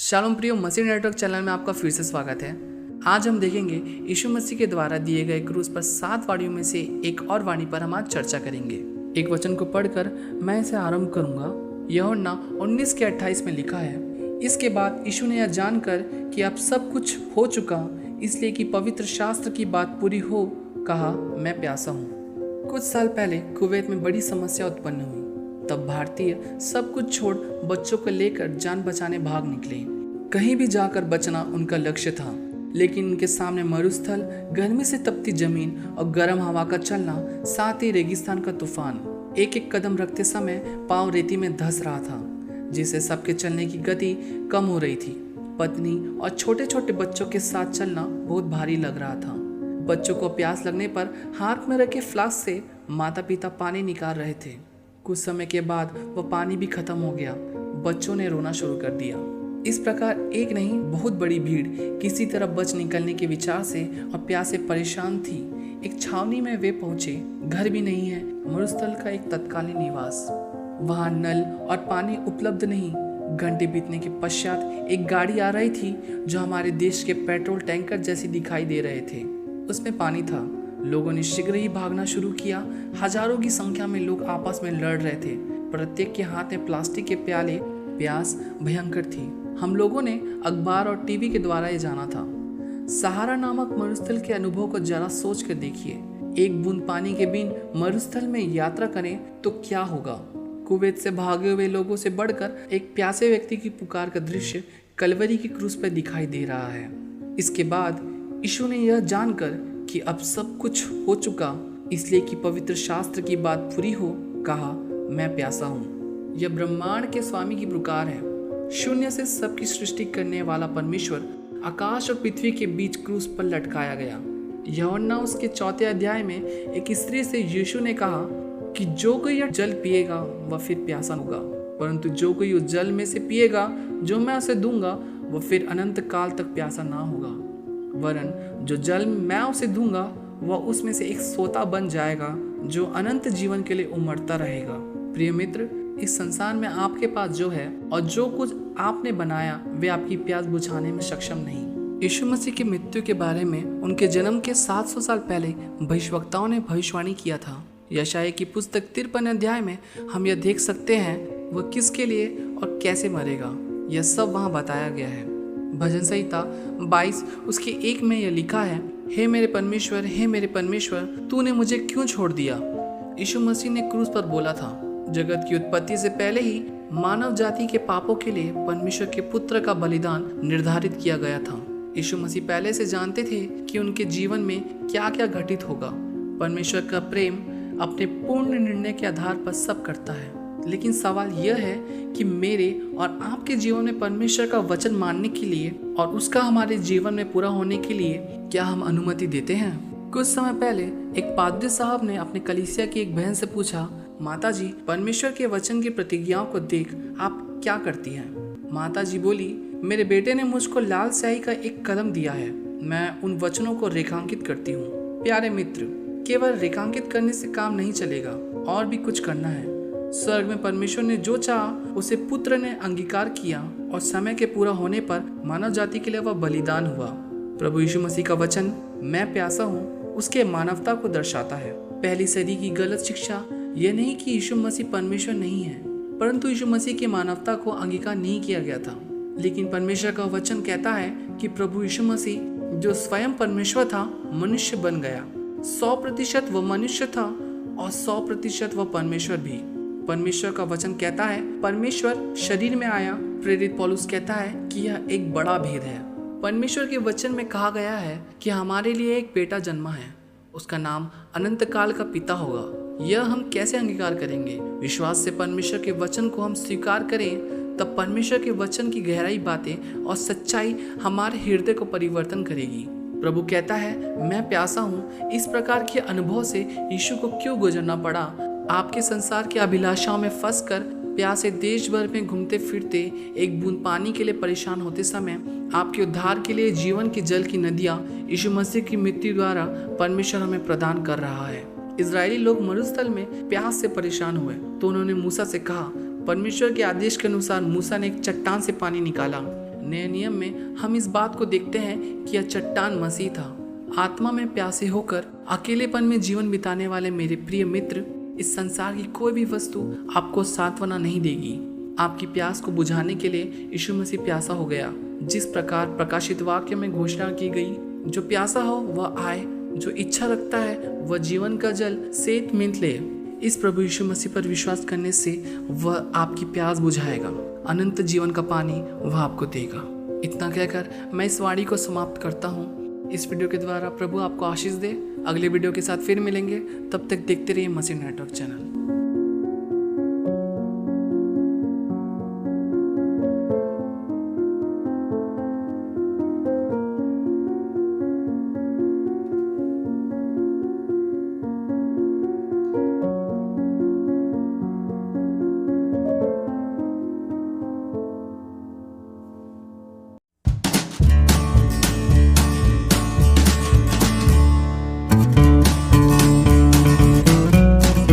Shalom प्रियो, मसीह network channel में आपका फिर से स्वागत है। आज हम देखेंगे यीशु मसीह के द्वारा दिए गए क्रूस पर 7 वाणियों में से एक और वाणी पर हम आज चर्चा करेंगे। एक वचन को पढ़कर मैं इसे आरंभ करूंगा। यूहन्ना 19 के 28 में लिखा है, इसके बाद यीशु ने यह जानकर कि अब सब कुछ हो चुका, इसलिए कि पवित्र शास्त्र की बात पूरी हो, कहा, मैं प्यासा हूँ। कुछ साल पहले कुवैत में बड़ी समस्या उत्पन्न हुई। तब भारतीय सब कुछ छोड़ बच्चों को लेकर जान बचाने भाग निकले। कहीं भी जाकर बचना उनका लक्ष्य था, लेकिन उनके सामने मरुस्थल, गर्मी से तपती जमीन और गर्म हवा का चलना, साथ ही रेगिस्तान का तूफान। एक एक कदम रखते समय पांव रेती में धंस रहा था, जिससे सबके चलने की गति कम हो रही थी। पत्नी और छोटे छोटे बच्चों के साथ चलना बहुत भारी लग रहा था। बच्चों को प्यास लगने पर हाथ में रखे फ्लास्क से माता पिता पानी निकाल रहे थे। कुछ समय के बाद वह पानी भी खत्म हो गया। बच्चों ने रोना शुरू कर दिया। इस प्रकार एक नहीं बहुत बड़ी भीड़ किसी तरह बच निकलने के विचार से और प्यास से परेशान थी। एक छावनी में वे पहुंचे। घर भी नहीं है, मरुस्थल का एक तत्कालीन निवास। वहां नल और पानी उपलब्ध नहीं। घंटे बीतने के पश्चात एक गाड़ी आ रही थी जो हमारे देश के पेट्रोल टैंकर जैसी दिखाई दे रहे थे। उसमें पानी था। लोगों ने शीघ्र ही भागना शुरू किया। हजारों की संख्या में लोग आपस में लड़ रहे थे। प्रत्येक के हाथ में प्लास्टिक के प्याले। प्यास भयंकर थी। हम लोगों ने अखबार और टीवी के द्वारा ये जाना था। सहारा नामक मरुस्थल के अनुभव को जरा सोच कर देखिए। एक बूंद पानी के बिन मरुस्थल में यात्रा करें तो क्या होगा। कुवैत से भागे हुए लोगों से बढ़कर एक प्यासे व्यक्ति की पुकार का दृश्य कलवरी की क्रूस पर दिखाई दे रहा है। इसके बाद यीशु ने यह जानकर कि अब सब कुछ हो चुका, इसलिए कि पवित्र शास्त्र की बात पूरी हो, कहा, मैं प्यासा हूँ। यह ब्रह्मांड के स्वामी की पुकार है। शून्य से सबकी सृष्टि करने वाला परमेश्वर आकाश और पृथ्वी के बीच क्रूस पर लटकाया गया। यूहन्ना उसके 4 अध्याय में एक स्त्री से यीशु ने कहा कि जो कोई यह जल पिएगा वह फिर प्यासा होगा, परंतु जो कोई उस जल में से पिएगा जो मैं उसे दूंगा वह फिर अनंत काल तक प्यासा ना होगा, वरन जो जल मैं उसे दूंगा वह उसमें से एक सोता बन जाएगा जो अनंत जीवन के लिए उमड़ता रहेगा। प्रिय मित्र, इस संसार में आपके पास जो है और जो कुछ आपने बनाया वे आपकी प्यास बुझाने में सक्षम नहीं। यीशु मसीह की मृत्यु के बारे में उनके जन्म के 700 साल पहले भविष्यवक्ताओं ने भविष्यवाणी किया था। यशायाह की पुस्तक 53 अध्याय में हम यह देख सकते हैं वह किसके लिए और कैसे मरेगा। यह सब वहाँ बताया गया है। भजन संहिता 22 उसके 1 में यह लिखा है, हे मेरे परमेश्वर, तूने मुझे क्यों छोड़ दिया। यीशु मसीह ने क्रूस पर बोला था, जगत की उत्पत्ति से पहले ही मानव जाति के पापों के लिए परमेश्वर के पुत्र का बलिदान निर्धारित किया गया था। यीशु मसीह पहले से जानते थे कि उनके जीवन में क्या क्या घटित होगा। परमेश्वर का प्रेम अपने पूर्ण निर्णय के आधार पर सब करता है, लेकिन सवाल यह है कि मेरे और आपके जीवन में परमेश्वर का वचन मानने के लिए और उसका हमारे जीवन में पूरा होने के लिए क्या हम अनुमति देते हैं। कुछ समय पहले एक पादरी साहब ने अपने कलीसिया की एक बहन से पूछा, माताजी, परमेश्वर के वचन की प्रतिज्ञाओं को देख आप क्या करती हैं। माताजी बोली, मेरे बेटे ने मुझको लाल स्याही का एक कलम दिया है, मैं उन वचनों को रेखांकित करती हूँ। प्यारे मित्र, केवल रेखांकित करने से काम नहीं चलेगा, और भी कुछ करना है। स्वर्ग में परमेश्वर ने जो चाहा उसे पुत्र ने अंगीकार किया और समय के पूरा होने पर मानव जाति के लिए वह बलिदान हुआ। प्रभु यीशु मसीह का वचन मैं प्यासा हूँ उसके मानवता को दर्शाता है। पहली सदी की गलत शिक्षा यह नहीं कि यीशु मसीह परमेश्वर नहीं है, परंतु यीशु मसीह की मानवता को अंगीकार नहीं किया गया था। लेकिन परमेश्वर का वचन कहता है कि प्रभु यीशु मसीह जो स्वयं परमेश्वर था मनुष्य बन गया। 100% वह मनुष्य था और 100% वह परमेश्वर भी। परमेश्वर का वचन कहता है परमेश्वर शरीर में आया। प्रेरित पौलुस कहता है कि यह एक बड़ा भेद है। परमेश्वर के वचन में कहा गया है कि हमारे लिए एक बेटा जन्मा है, उसका नाम अनंत काल का पिता होगा। यह हम कैसे अंगीकार करेंगे। विश्वास से परमेश्वर के वचन को हम स्वीकार करें, तब परमेश्वर के वचन की गहराई बातें और सच्चाई हमारे हृदय को परिवर्तन करेगी। प्रभु कहता है मैं प्यासा हूँ। इस प्रकार के अनुभव से यीशु को क्यों गुजरना पड़ा। आपके संसार की अभिलाषाओं में फंसकर प्यासे देश भर में घूमते फिरते एक बूंद पानी के लिए परेशान होते समय आपके उद्धार के लिए जीवन के जल की नदियाँ यीशु मसीह की मृत्यु द्वारा परमेश्वर हमें प्रदान कर रहा है। इजरायली लोग मरुस्थल में प्यास से परेशान हुए तो उन्होंने मूसा से कहा, परमेश्वर के आदेश के अनुसार मूसा ने एक चट्टान से पानी निकाला, नए नियम में हम इस बात को देखते हैं कि यह चट्टान मसीह था। आत्मा में प्यासे होकर अकेलेपन में जीवन बिताने वाले मेरे प्रिय मित्र, इस संसार की कोई भी वस्तु आपको सांत्वना नहीं देगी। आपकी प्यास को बुझाने के लिए यीशु मसीह प्यासा हो गया। जिस प्रकार प्रकाशित वाक्य में घोषणा की गई, जो प्यासा हो वह आए, जो इच्छा रखता है वह जीवन का जल सेत मिंथ ले। इस प्रभु यीशु मसीह पर विश्वास करने से वह आपकी प्यास बुझाएगा, अनंत जीवन का पानी वह आपको देगा। इतना कहकर मैं इस वाणी को समाप्त करता हूँ। इस वीडियो के द्वारा प्रभु आपको आशीष दे। अगले वीडियो के साथ फिर मिलेंगे, तब तक देखते रहिए मसीह नेटवर्क चैनल।